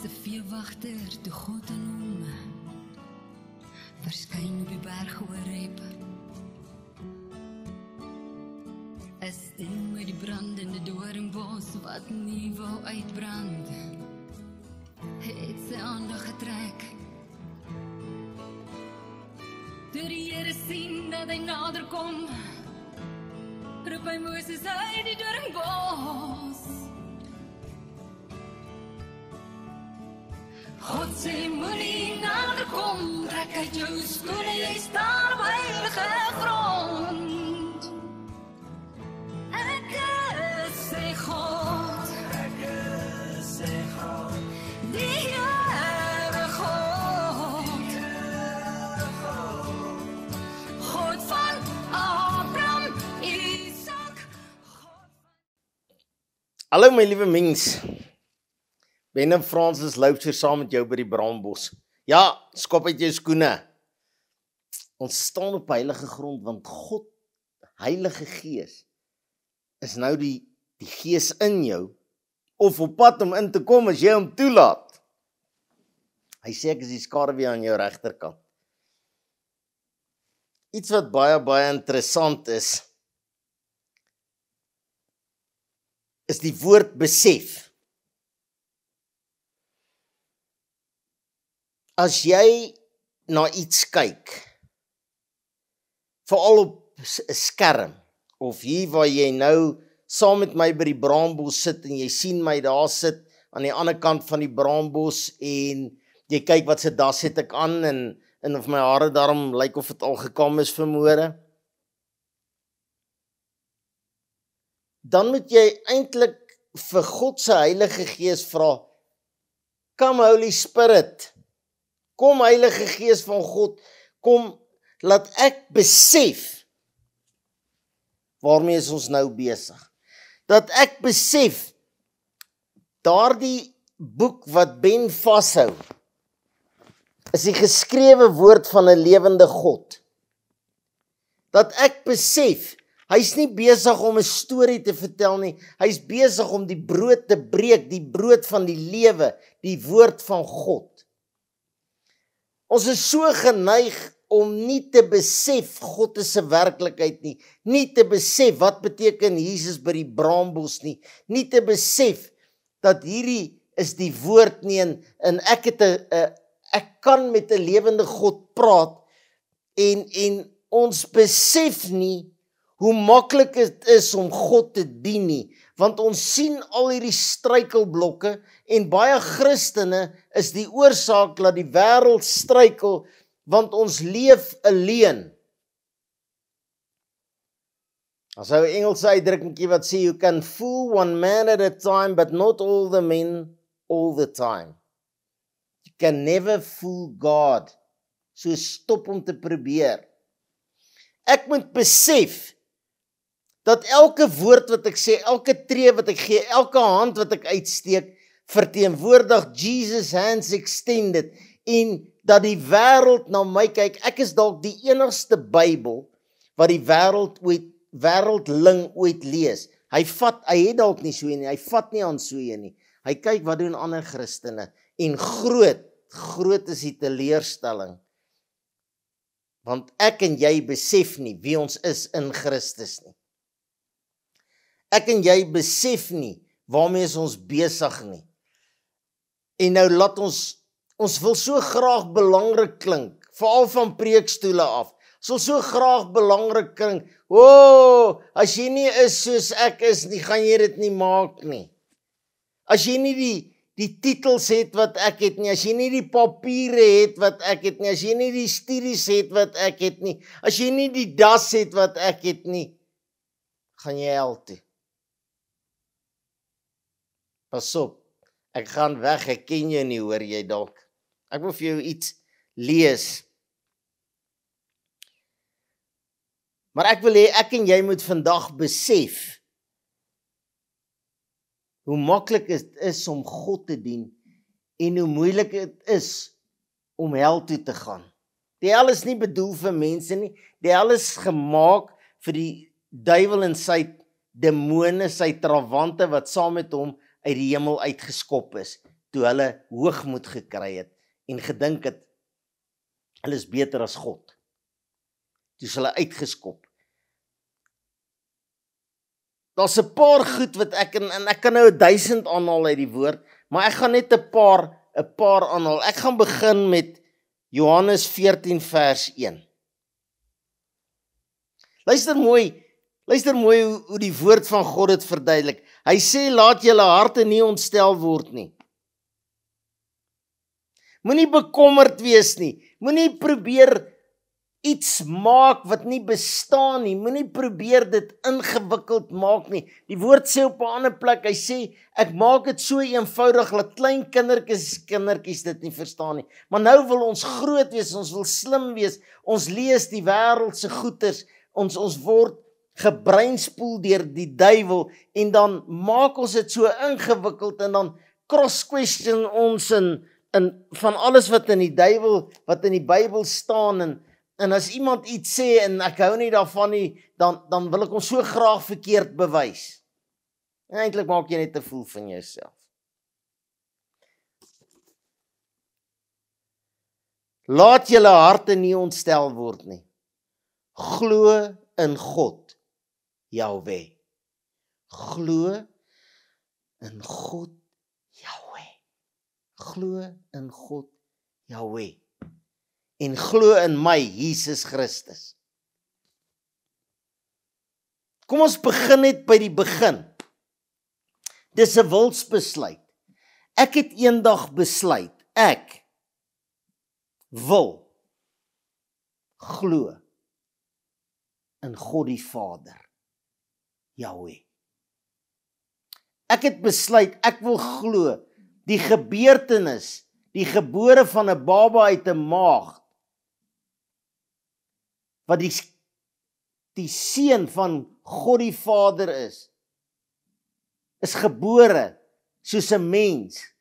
'n veewagter toe God in hom verskyn op die berg Horeb. 'n stem uit die brandende doringbos wat nie wou uitbrand, het sy aandag getrek. Toe die Here sien dat hy nader kom, roep hy Moses uit die doringbos. God sê moenie nader kom, trek uit jou skoene, jy staan op heilige grond. Ek sê God, die Here God, God van Abraham, Isak, God van... Hallo my liewe mens, Ben en Francis loop hier saam met jou by die braambos. Ja, skop uit jou skoene. Ons staan op heilige grond, want God, Heilige Gees, is nou die Gees in jou, of op pad om in te kom as jy hom toelaat. Hy sê ek is die skaduwee aan jou regterkant. Iets wat baie interessant is die woord besef. As jy na iets kyk, veral op 'n skerm, of hier waar jy nou saam met my by die braambos sit en jy sien my daar sit aan die ander kant van die braambos en jy kyk wat se das het ek aan en of my hare daarom lyk of dit al gekam is vanmôre, dan moet jy eintlik vir God se Heilige Gees vra, come Holy Spirit, kom Heilige Gees van God, kom, laat ek besef, waarmee is ons nou besig? Dat ek besef, daardie boek wat Ben vashou, is die geskrewe woord van 'n lewende God. Dat ek besef, hy's nie besig om 'n storie te vertel nie, hy's besig om die brood te breek, die brood van die lewe, die woord van God. Ons is so geneig om nie te besef God is 'n werklikheid nie, nie te besef wat beteken Jesus by die braambos nie, nie te besef dat hierdie is die woord nie en ek kan met 'n lewende God praat en ons besef nie hoe maklik dit is om God te dien nie, want ons sien al hierdie struikelblokke en baie Christene is die oorsaak dat die wêreld struikel, want ons leef alleen. As ou Engelse uitdrukkingkie wat sê, you can fool one man at a time, but not all the men all the time. You can never fool God. So stop om te probeer. Ek moet besef, dat elke woord wat ek sê, elke tree wat ek gee, elke hand wat ek uitsteek, verteenwoordig Jesus hands extended, en dat die wêreld na my kyk. Ek is dalk die enigste Bybel wat die wêreldling ooit lees. Hy het dalk nie so nie, hy vat nie aan so nie. Hy kyk wat doen ander Christene, en groot is die teleurstelling, want ek en jy besef nie wie ons is in Christus nie. Ek en jy besef nie waarmee is ons besig nie. En nou laat ons wil so graag belangrik klink, veral van preekstoele af. Ons wil so graag belangrik klink. As jy nie is soos ek is nie, gaan jy dit nie maak nie. As jy nie die titels het wat ek het nie, as jy nie die papiere het wat ek het nie, as jy nie die studies het wat ek het nie, as jy nie die das het wat ek het nie, gaan jy hel toe. Pas op, ek gaan weg, ek ken jou nie, hoor jy dalk. Ek wil vir jou iets lees. Maar ek wil hê, ek en jy moet vandag besef, hoe maklik dit is om God te dien, en hoe moeilik dit is om hel toe te gaan. Die hel is nie bedoel vir mense nie, die hel is gemaak vir die duiwel en sy demone, sy trawante wat saam met hom uit die hemel uitgeskop is. toe hulle hoogmoed gekry het en gedink het hulle is beter as God. Toe is hulle uitgeskop. Daar's 'n paar goed wat ek kan nou 1000 aanhaal uit die woord, maar ek gaan net 'n paar aanhaal. Ek gaan begin met Johannes 14 vers 1. Luister mooi hoe die woord van God dit verduidelik. Hy sê, laat julle harte nie ontstel word nie. Moenie bekommerd wees nie. Moenie probeer iets maak wat nie bestaan nie. Moenie probeer dit ingewikkeld maak nie. Die woord sê op 'n ander plek, hy sê, ek maak dit so eenvoudig, dat klein kindertjies dit nie verstaan nie. Maar nou wil ons groot wees, ons wil slim wees, ons lees die wêreldse goeters, ons word gebreinspoel deur die duiwel, en dan maak ons dit so ingewikkeld, en dan cross-question ons in van alles wat in die Bybel staan, en as iemand iets sê, en ek hou nie daarvan nie, dan wil ek ons so graag verkeerd bewys. En eintlik maak jy net 'n fool van jouself. Laat julle harte nie ontstel word nie. Glo in God, Jahweh. Glo in God, Jahweh. Glo in God, Jahweh. En glo in my, Jesus Christus. Kom ons begin net by die begin. Dis 'n wilsbesluit. Ek het eendag besluit, ek wil glo in God die Vader, Jahweh. Ek het besluit, ek wil glo die gebeurtenis, die gebore van 'n baba uit 'n maag, wat die seun van God die Vader is gebore soos 'n mens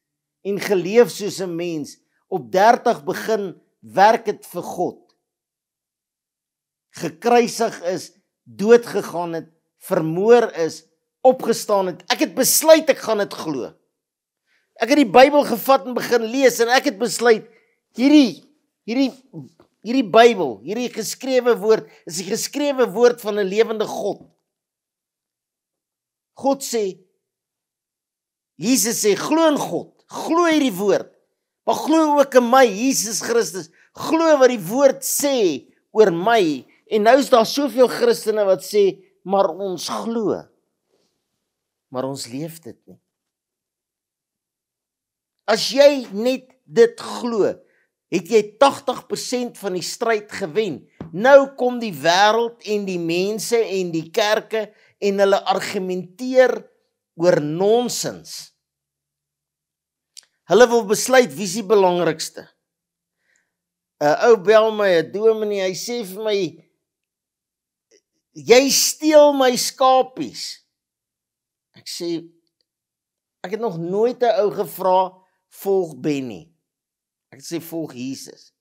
en geleef soos 'n mens, op 30 begin werk het vir God, gekruisig is, dood gegaan het, vermoor is, opgestaan het. Ek het besluit ek gaan dit glo. Ek het die Bybel gevat en begin lees, en ek het besluit, hierdie Bybel, hierdie geskrewe woord, is die geskrewe woord van 'n lewende God. God sê, Jesus sê, glo in God, glo hierdie woord, maar glo ook in my, Jesus Christus, glo wat die woord sê oor my, en nou is daar soveel Christene wat sê, maar ons glo, maar ons leef dit nie. As jy net dit glo, het jy 80% van die stryd gewen. Nou kom die wêreld en die mense en die kerke en hulle argumenteer oor nonsens. Hulle wil besluit wie is die belangrikste. 'n Ou bel my, 'n dominee, hy sê vir my, jy steel my skapies. Ek sê, ek het nog nooit 'n ou gevra, volg Benny. Ek sê, volg Jesus.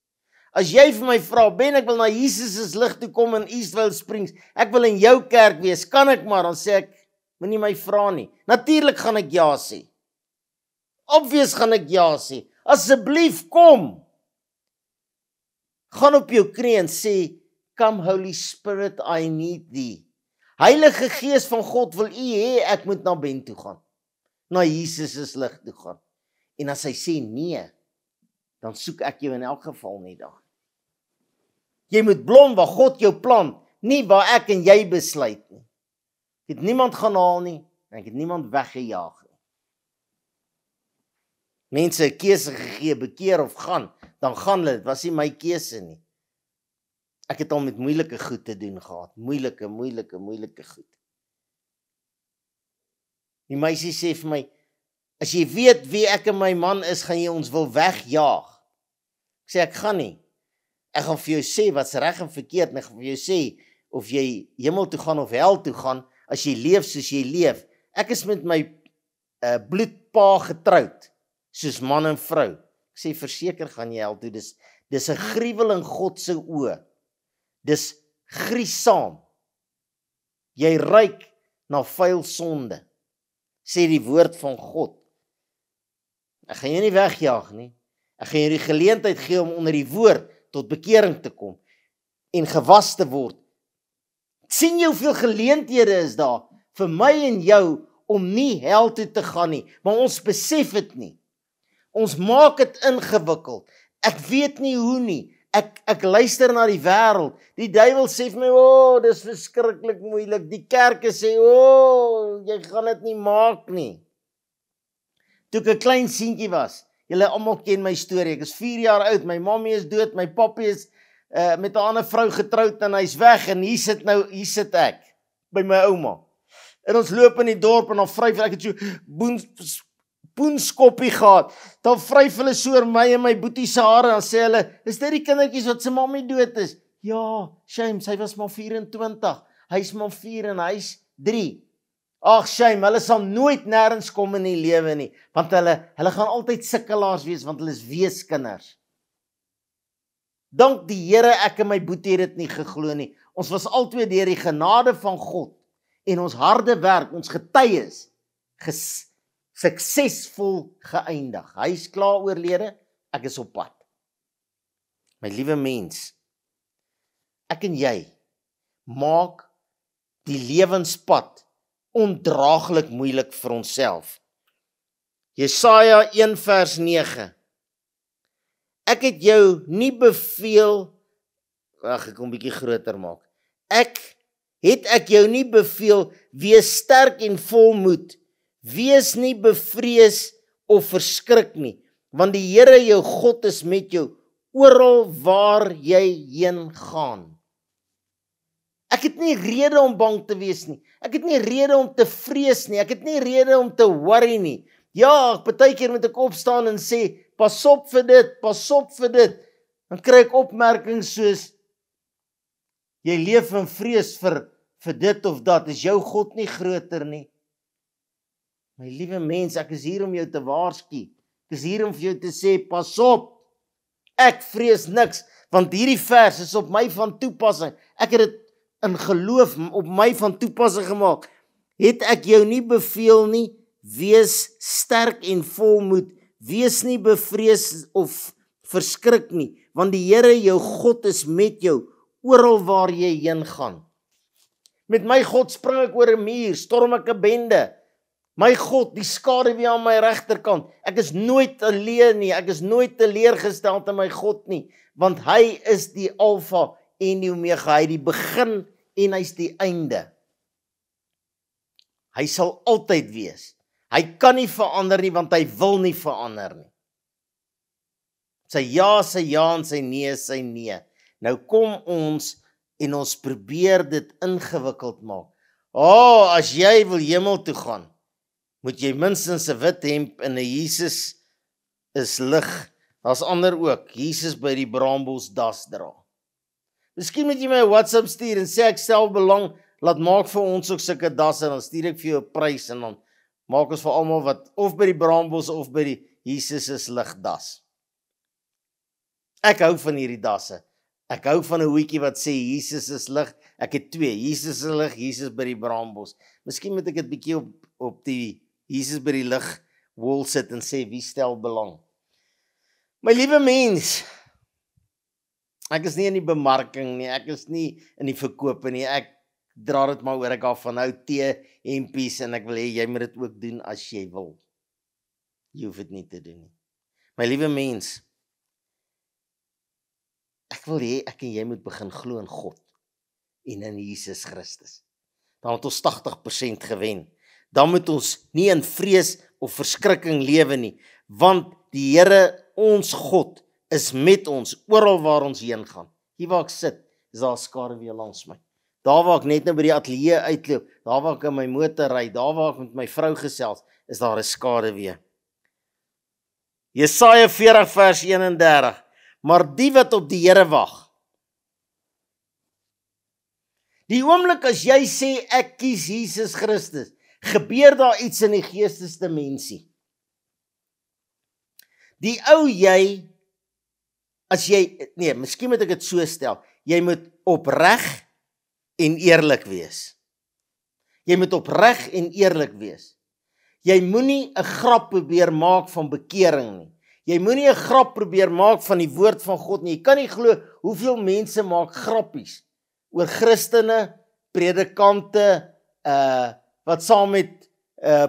As jy vir my vra, Ben, ek wil na Jesus se lig toe kom in Eastvale Springs, ek wil in jou kerk wees, kan ek maar? Dan sê ek, moenie my vra nie. Natuurlik gaan ek ja sê. Obvious gaan ek ja sê. Asseblief, kom. Gaan op jou knie en sê, come Holy Spirit, I need thee. Heilige Gees van God wil u hê, ek moet na Ben toe gaan. Na Jesus se lig toe gaan. En as hy sê nee, dan soek ek jou in elk geval nie daar. Jy moet blom waar God jou plant, nie waar ek en jy besluit nie. Ek het niemand gaan haal nie, en ek het niemand weggejaag nie. Mense 'n keuse gegee, bekeer of gaan, dan gaan hulle, dit was nie my keuse nie. Ek het al met moeilike goed te doen gehad, moeilike goed. Die meisie sê vir my, as jy weet wie ek en my man is, gaan jy ons wil wegjaag. Ek sê, ek gaan nie. Ek gaan vir jou sê wat's reg en verkeerd, en ek gaan vir jou sê of jy hemel toe gaan of hel toe gaan, as jy leef soos jy leef. Ek is met my bloedpa getroud, soos man en vrou. Ek sê, verseker gaan jy hel toe, dis 'n gruwel in God se oë. Dis griesaam. Jy ruik na vuil sonde, sê die woord van God. Ek gaan jou nie wegjaag nie. Ek gaan jou die geleentheid gee om onder die woord tot bekering te kom en gewas te word. Sien jy hoeveel geleenthede is daar vir my en jou om nie hel toe te gaan nie, maar ons besef dit nie. Ons maak dit ingewikkeld. Ek weet nie hoe nie. Ek luister na die wêreld. Die duiwel sê vir my, dis verskriklik moeilik. Die kerke sê, jy gaan dit nie maak nie. Toe ek 'n klein seentjie was, julle almal ken my storie. Ek is 4 jaar oud, my mammie is dood, my pappie is met 'n ander vrou getroud en hy's weg en hier sit ek by my ouma. En ons loop in die dorp en dan vryf ek het so poenskoppie gehad. Dan vryf hulle so oor my en my boetie se hare en dan sê hulle, is dit die kindertjies wat se mammie dood is? Ja, shame, sy was maar 24. Hy's maar 4 en hy's 3. Ag shame, hulle sal nooit nêrens kom in die lewe nie, want hulle gaan altyd sukkelaars wees want hulle is weeskinders. Dank die Here, ek en my boetie het dit nie geglo nie. Ons was albei deur die genade van God en ons harde werk, ons getuies suksesvol geëindig. Hy is klaar oorlede, ek is op pad. My liewe mens, ek en jy maak die lewenspad ondraaglik moeilik vir onsself. Jesaja 1 vers 9. Ek het jou nie beveel, ek kom 'n bietjie groter maak. Ek jou nie beveel, wees sterk en vol moed. Wees nie bevrees of verskrik nie, want die Here jou God is met jou oral waar jy heen gaan. Ek het nie rede om bang te wees nie. Ek het nie rede om te vrees nie. Ek het nie rede om te worry nie. Ja, partykeer moet ek opstaan en sê, pas op vir dit, pas op vir dit. Dan kry ek opmerkings soos, jy leef in vrees vir dit of dat. Is jou God nie groter nie? My liewe mens, ek is hier om jou te waarsku. Ek is hier om vir jou te sê, pas op. Ek vrees niks, want hierdie vers is op my van toepassing. Ek het dit in geloof op my van toepassing gemaak. Het ek jou nie beveel nie, wees sterk en vol moed. Wees nie bevrees of verskrik nie, want die Here jou God is met jou oral waar jy heen gaan. Met my God spring ek oor 'n muur, storm ek 'n bende. My God, die skaduwee aan my regterkant. Ek is nooit alleen nie, ek is nooit teleurgestel in my God nie, want hy is die Alfa en die Omega, hy die begin en hy's die einde. Hy sal altyd wees. Hy kan nie verander nie, want hy wil nie verander nie. Sy ja en sy nee. Nou kom ons en ons probeer dit ingewikkeld maak. As jy wil hemel toe gaan, moet jy minstens 'n wit hemp en 'n Jesus is lig. Daar's ander ook, Jesus by die braambos das dra. Miskien moet jy my 'n WhatsApp stuur en sê ek stel belang, laat maak vir ons ook sulke dasse, dan stuur ek vir jou 'n prys en dan maak ons vir almal wat of by die braambos of by die Jesus is lig das. Ek hou van hierdie dasse. Ek hou van 'n hoetjie wat sê Jesus is lig. Ek het 2, Jesus is lig, Jesus by die braambos. Miskien moet ek dit bietjie op die Jesus by die lig wall sit en sê wie stel belang. My liewe mens, ek is nie in die bemarking nie, ek is nie in die verkope nie, ek dra dit maar oor, ek af van nou hempies en ek wil hê jy moet dit ook doen as jy wil. Jy hoef dit nie te doen nie. My liewe mens, ek wil hê ek en jy moet begin glo in God en in Jesus Christus. Dan het ons 80% gewen. Dan moet ons nie in vrees of verskrikking lewe nie, want die Here, ons God, is met ons oral waar ons heen gaan. Hier waar ek sit, is daar 'n skaduwee langs my. Daar waar ek net nou by die ateljee uitloop, daar waar ek in my motor ry, daar waar ek met my vrou gesels, is daar 'n skaduwee. Jesaja 40 vers 31. Maar die wat op die Here wag. Die oomblik as jy sê ek kies Jesus Christus, gebeur daar iets in die geestesdimensie. Die ou jy, miskien moet ek dit so stel, jy moet opreg en eerlik wees. Jy moet opreg en eerlik wees. Jy moenie 'n grap probeer maak van bekering nie. Jy moenie 'n grap probeer maak van die woord van God nie. Jy kan nie glo hoeveel mense maak grappies oor Christene, predikante, wat saam met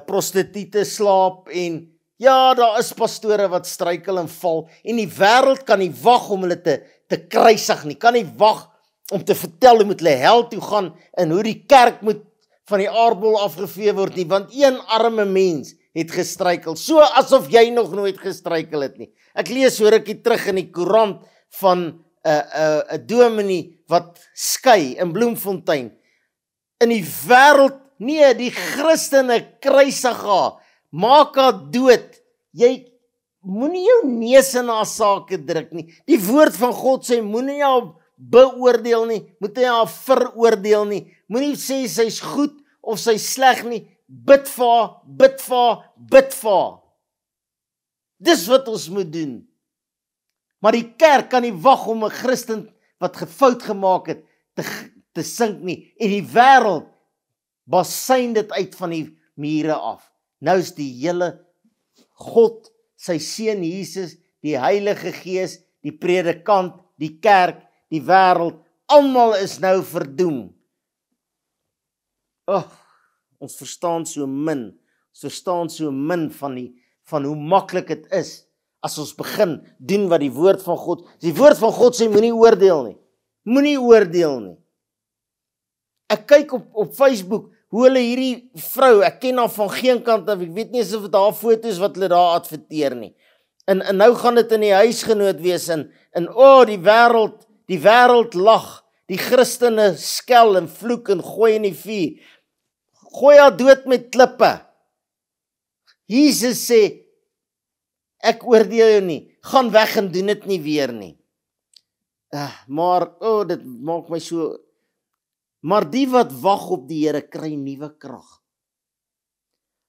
prostituie slaap en ja, daar is pastore wat struikel en val en die wêreld kan nie wag om hulle te kruisig nie. Kan nie wag om te vertel hoe moet hulle hel toe gaan en hoe die kerk moet van die aardbol afgevee word nie, want een arme mens het gestruikel, so asof jy nog nooit gestruikel het nie. Ek lees so rukkie terug in die koerant van 'n dominee wat skei in Bloemfontein. In die wêreld, nee, die Christene kruisig haar, maak haar dood. Jy moenie jou neus in haar sake druk nie. Die woord van God sê, moenie haar beoordeel nie, moet jy haar veroordeel nie. Moenie sê sy's goed of sy's sleg nie. Bid vir haar, bid vir haar, bid vir haar. Dis wat ons moet doen. Maar die kerk kan nie wag om 'n Christen wat gefout gemaak het te sink nie. En die wêreld basyn dit uit van die mure af. Nou is die hele God, sy seun Jesus, die Heilige Gees, die predikant, die kerk, die wêreld, almal is nou verdoem. Ons verstaan so min. Ons verstaan so min van hoe maklik dit is as ons begin doen wat die woord van God. Die woord van God sê moenie oordeel nie. Moenie oordeel nie. Ek kyk op Facebook hoe hulle hierdie vrou, ek ken haar van geen kant af, ek weet nie eens of dit haar foto's wat hulle daar adverteer nie. En nou gaan dit in die huisgenoot wees en die wêreld lag. Die Christene skel en vloek en gooi in die vuur. Gooi haar dood met klippe. Jesus sê, ek oordeel jou nie, gaan weg en doen dit nie weer nie. Maar, dit maak my so, maar die wat wag op die Here kry nuwe krag.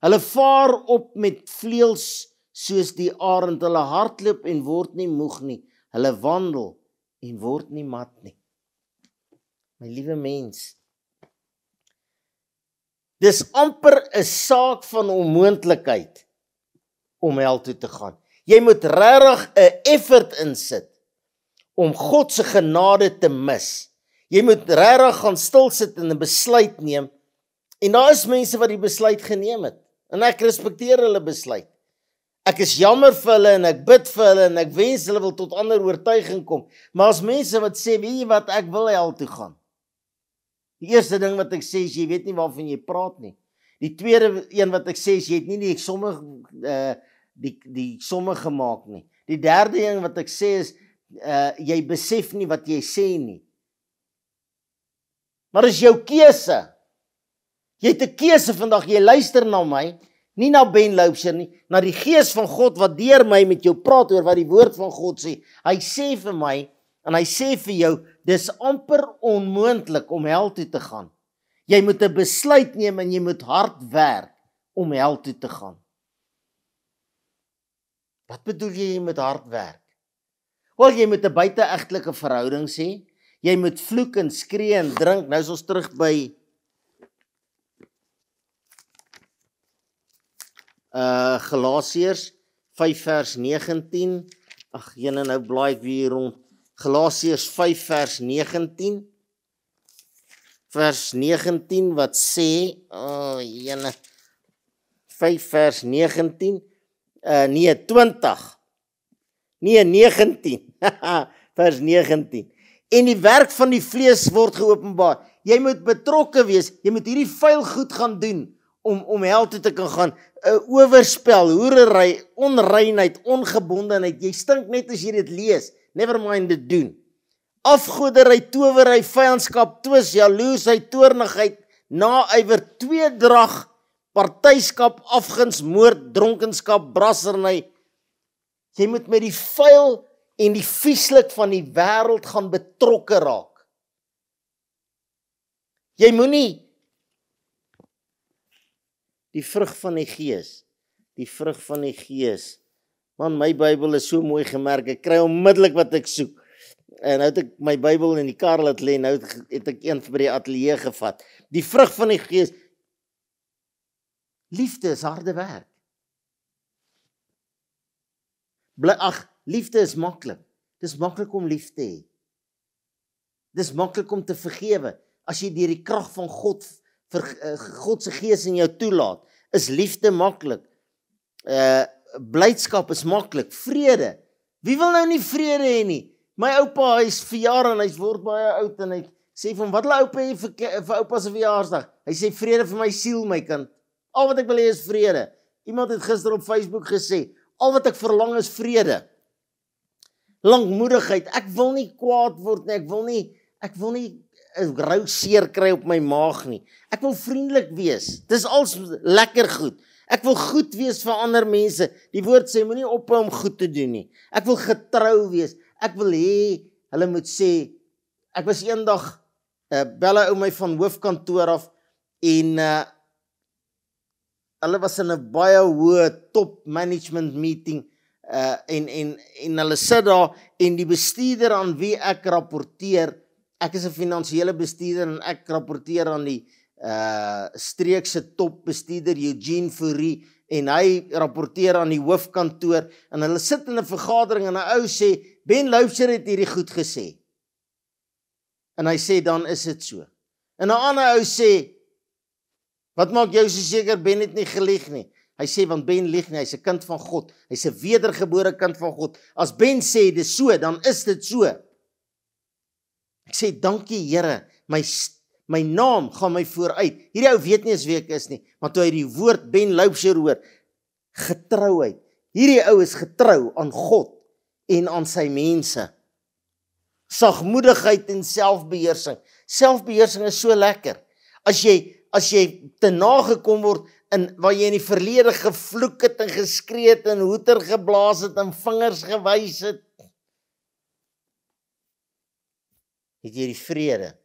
Hulle vaar op met vleuels soos die arend, hulle hardloop en word nie moeg nie, hulle wandel en word nie mat nie. My liewe mens, dis amper 'n saak van onmoontlikheid om hel toe te gaan. Jy moet regtig 'n effort insit om God se genade te mis. Jy moet regtig gaan stil sit en 'n besluit neem. En daar is mense wat die besluit geneem het. En ek respekteer hulle besluit. Ek is jammer vir hulle en ek bid vir hulle en ek wens hulle wil tot ander oortuiging kom. Maar as mense wat sê, weet jy wat, ek wil hel toe gaan. Die eerste ding wat ek sê is, jy weet nie waarvan jy praat nie. Die tweede een wat ek sê is, jy het nie die somme gemaak nie. Die derde ding wat ek sê is, jy besef nie wat jy sê nie. Maar dis jou keuse. Jy het 'n keuse vandag, jy luister na my, nie na Ben Loubser nie, na die Gees van God wat deur my met jou praat oor wat die woord van God sê. Hy sê vir my, en hy sê vir jou, dis amper onmoontlik om hel toe te gaan. Jy moet 'n besluit neem en jy moet hard werk om hel toe te gaan. Wat bedoel jy met hard werk? Wel, jy moet 'n buiteegtelike verhouding hê. Jy moet vloek en skree en drink. Nou is ons terug by Galasiërs 5 vers 19. Ag, jene, nou blaai ek weer rond. Galasiërs 5 vers 19. Vers 19 wat sê, 5 vers 19. 20. Nee, 19. Vers 19. En die werk van die vlees word geopenbaar. Jy moet betrokke wees. Jy moet hierdie vuil goed gaan doen om hel toe te kan gaan. Oorspel, hoerery, onreinheid, ongebondenheid. Jy stink net as jy dit lees. Never mind dit doen. Afgoderry, towery, vyandskap, twis, jaloesheid, toornigheid, naaiwer, tweedrag, partyskap, afguns, moord, dronkenskap, brassery. Jy moet met die vuil en die vieslik van die wêreld gaan betrokke raak. Jy moenie die vrug van die Gees, man, my Bybel is so mooi gemerk, ek kry onmiddellik wat ek soek. En nou het ek my Bybel in die kar laat lê, nou het ek een by die ateljee gevat. Die vrug van die Gees, Liefde is harde werk. Liefde is maklik. Dis maklik om lief te hê. Dis maklik om te vergewe. As jy deur die krag van God, God se gees in jou toelaat, is liefde maklik. Blydskap is maklik. Vrede. Wie wil nou nie vrede hê nie? My oupa, hy's verjaar en hy word baie oud en hy sê van, wat wil oupa hê vir oupa se verjaarsdag? Hy sê, vrede vir my siel, my kind. Al wat ek wil hê is vrede. Iemand het gister op Facebook gesê, al wat ek verlang is vrede. Lankmoedigheid. Ek wil nie kwaad word nie, ek wil nie 'n rou seer kry op my maag nie. Ek wil vriendelik wees. Dis als lekker goed. Ek wil goed wees vir ander mense. Die woord sê, moenie ophou om goed te doen nie. Ek wil getrou wees. Ek wil hê, hulle moet sê, ek was eendag, bel 'n ou my van hoofkantoor af, en hulle was in 'n baie hoë top management meeting, en hulle sit daar, en die bestuurder aan wie ek rapporteer, ek is 'n finansiële bestuurder, en ek rapporteer aan die streekse topbestuurder Eugene Fourie, en hy rapporteer aan die hoofkantoor, en hulle sit in 'n vergadering, en 'n ou sê, Ben Loubser het hierdie goed gesê. En hy sê, dan is dit so. En 'n ander ou sê, wat maak jou so seker, Ben het nie gelieg nie? Hy sê, want Ben lieg nie, hy's 'n kind van God, hy's 'n wedergebore kind van God. As Ben sê, dit is so, dan is dit so. Ek sê, dankie Here, my naam gaan my vooruit. Hierdie ou weet nie eens wie ek is nie, maar toe hy die woord Ben Loubser hoor, getrouheid. Hierdie ou is getrou aan God en aan sy mense. Sagmoedigheid en selfbeheersing. Selfbeheersing is so lekker. As jy te nagekom word, waar jy in die verlede gevloek het en geskree het en hoeter geblaas het en vingers gewys het, het jy die vrede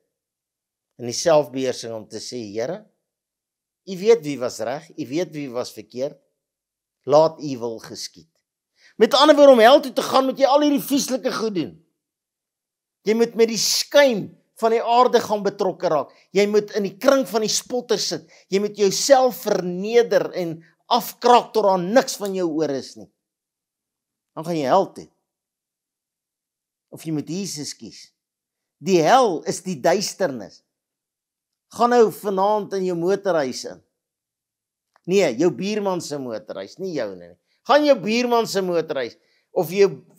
en die selfbeheersing om te sê, Here, U weet wie was reg, U weet wie was verkeerd, laat U wil geskied. Met ander woorde, om hel toe te gaan, moet jy al hierdie vieslike goed doen. Jy moet met die skuim van die aarde gaan betrokke raak. Jy moet in die kring van die spotters sit. Jy moet jouself verneder en afkraak tot daar niks van jou oor is nie. Dan gaan jy hel toe. Of jy moet Jesus kies. Die hel is die duisternis. Gaan nou vanaand in jou motorhuis in. Nee, jou buurman se motorhuis, nie jou nie. Gaan jou buurman se motorhuis, of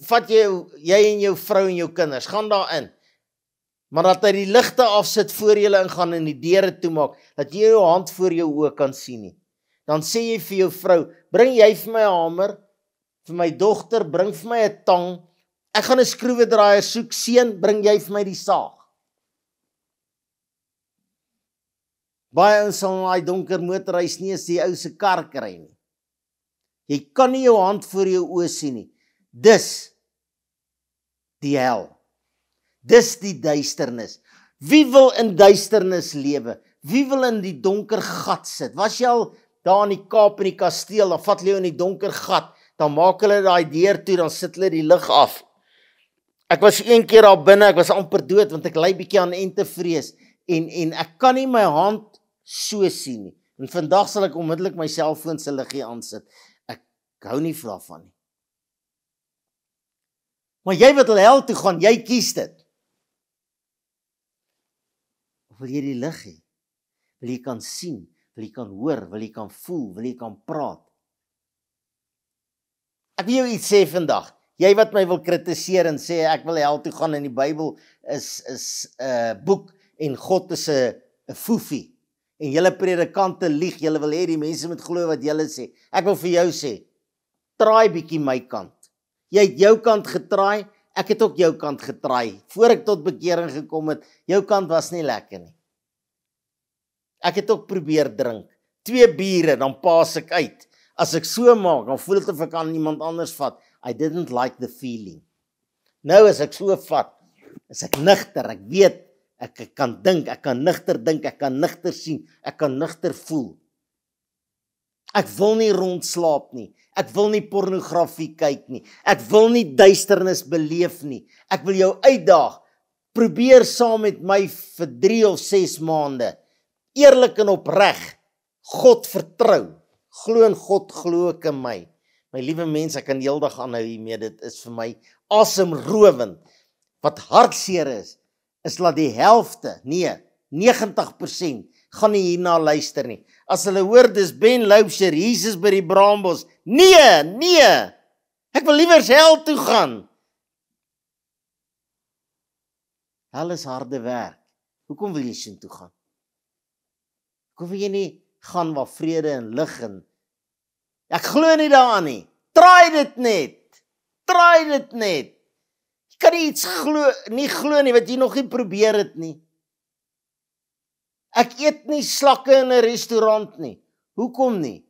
vat jy en jou vrou en jou kinders, gaan daar in. Maar dat hy die ligte afsit voor julle ingaan en die deure toemaak, dat jy jou hand voor jou oë kan sien nie. Dan sê jy vir jou vrou, bring jy vir my 'n hamer, vir my dogter, bring vir my 'n tang, ek gaan 'n skroewedraaier soek, seun, bring jy vir my die saag. Baie ons sal in daai donker motorhuis nie eens die ou se kar kry nie. Jy kan nie jou hand voor jou oë sien nie. Dis die hel. Dis die duisternis. Wie wil in duisternis lewe? Wie wil in die donker gat sit? Was jy al daar in die Kaap in die kasteel, dan vat hulle jou in die donker gat, dan maak hulle daai deur toe, dan sit hulle die lig af. Ek was een keer daar binne, ek was amper dood, want ek ly bietjie aan entevrees, en ek kan nie my hand so sien nie. En vandag sal ek onmiddellik my selfoon se liggie aansit. Ek hou nie daarvan nie. Maar jy wat hel toe gaan, jy kies dit. Of wil jy die lig hê? Wil jy kan sien, wil jy kan hoor, wil jy kan voel, wil jy kan praat? Ek wil jou iets sê vandag. Jy wat my wil kritiseer en sê ek wil hel toe gaan en die Bybel is 'n boek en God is 'n foefie. En julle predikante lieg, julle wil hê die mense moet glo wat julle sê. Ek wil vir jou sê, traai bietjie my kant. Jy het jou kant getraai, ek het ook jou kant getraai. Voor ek tot bekering gekom het, jou kant was nie lekker nie. Ek het ook probeer drink. 2 biere, dan paas ek uit. As ek so maak, dan voel dit of ek aan iemand anders vat. I didn't like the feeling. Nou as ek so vat, is ek nigter, ek weet, ek kan dink, ek kan nigter dink, ek kan nigter sien, ek kan nigter voel. Ek wil nie rondslaap nie, ek wil nie pornografie kyk nie, ek wil nie duisternis beleef nie, ek wil jou uitdaag, probeer saam met my vir 3 of 6 maande, eerlik en opreg, God vertrou, Glo in God, glo ook in my. My liewe mense, ek kan heeldag aanhou hiermee, dit is vir my asemrowend. Wat hartseer is dat die helfte, nee, 90% gaan nie hierna luister nie. As hulle hoor, dis Ben Loubser, Jesus by die Braambos. Nee, ek wil liewer hel toe gaan. Hel is harde werk. Hoekom wil jy so toe gaan? Hoekom wil jy nie gaan waar vrede en lig en ek glo nie daaraan nie. Try dit net. Jy kan nie iets nie glo nie wat jy nog nie probeer het nie. Ek eet nie slakke in 'n restaurant nie. Hoekom nie?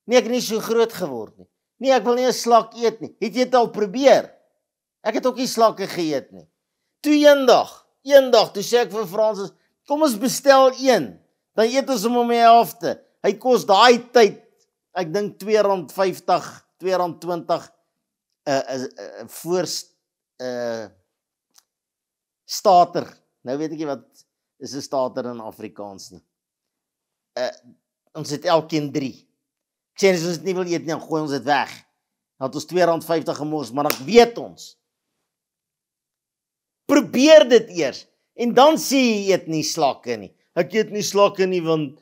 Nee, ek het nie so groot geword nie. Nee, ek wil nie 'n slak eet nie. Het jy dit al probeer? Ek het ook nie slakke geëet nie. Toe eendag, toe sê ek vir Fransis, kom ons bestel een. Dan eet ons hom om die helfte. Hy kos daai tyd, ek dink R2.50, R2.20 voor starter. Nou weet ek nie wat is 'n starter in Afrikaans nie. Ons het elkeen 3. Ek sê as ons dit nie wil eet nie, dan gooi ons dit weg. Dan het ons R2.50 gemors, maar dan weet ons. Probeer dit eers en dan sê jy eet nie slakke nie. Ek eet nie slakke nie want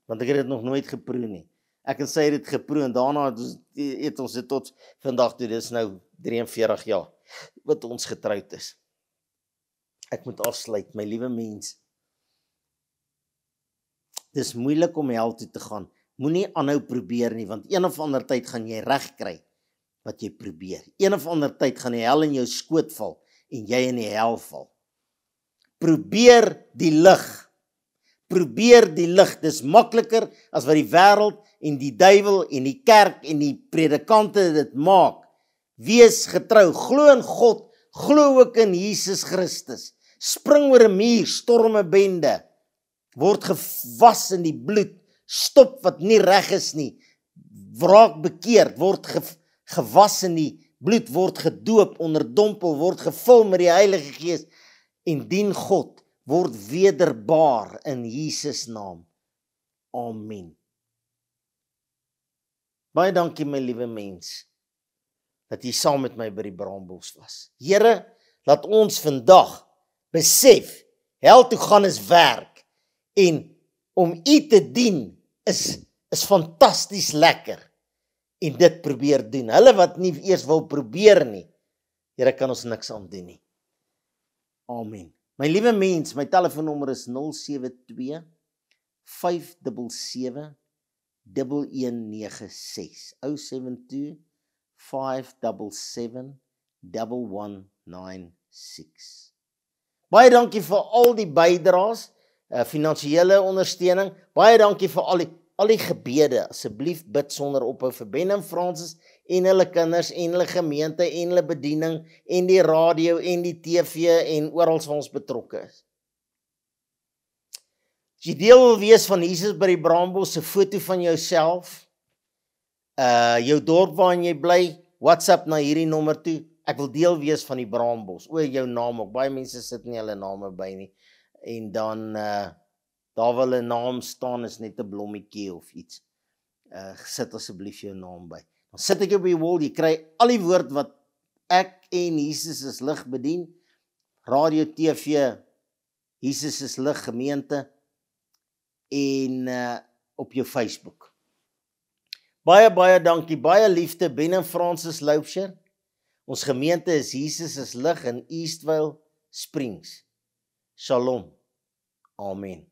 ek het dit nog nooit geproe nie. Ek en sy het dit geproe en daarna eet ons dit tot vandag toe. Dis nou 43 jaar wat ons getroud is. Ek moet afsluit, my liewe mens. Dis moeilik om hel toe te gaan. Moenie aanhou probeer nie, want een of ander tyd gaan jy reg kry wat jy probeer. Een of ander tyd gaan die hel in jou skoot val en jy in die hel val. Probeer die lig. Dis makliker as wat die wêreld en die duiwel en die kerk en die predikante dit maak. Wees getrou, glo in God, glo ook in Jesus Christus. Spring oor 'n muur, storm 'n bende. Word gewas in die bloed, stop wat nie reg is nie. Raak bekeerd, word gewas in die bloed, word gedoop, onderdompel, word gevul met die Heilige Gees en dien God, word wederbaar in Jesus naam. Amen. Baie dankie my liewe mens, dat jy saam met my by die Braambos was. Here, laat ons vandag besef, hel toe gaan is werk, en om U te dien is fantasties lekker, en dit probeer doen. Hulle wat nie eers wil probeer nie, Here kan ons niks aan doen nie. Amen. My liewe mens, my telefoonnommer is 072 577 1196. 072 577 1196. Baie dankie vir al die bydraes, finansiële ondersteuning. Baie dankie vir al die gebede. Asseblief bid sonder ophou vir Ben en Fransis en hulle kinders en hulle gemeente en hulle bediening en die radio en die TV en oral waar ons betrokke is. As jy deel wil wees van Jesus by die Braambos, 'n foto van jouself, jou dorp waarin jy bly, WhatsApp na hierdie nommer toe. Ek wil deel wees van die Braambos. Jou naam ook. Baie mense sit nie hulle name by nie. En dan daar wil 'n naam staan, is net 'n blommetjie of iets. Sit asseblief jou naam by. Dan sit ek op die wall, jy kry al die woord wat ek en Jesus is lig bedien. Radio, TV, Jesus is lig gemeente en op jou Facebook. Baie dankie, baie liefde, Ben en Fransis Loubser. Ons gemeente is Jesus is lig in Eastvale Springs. Shalom. Amen.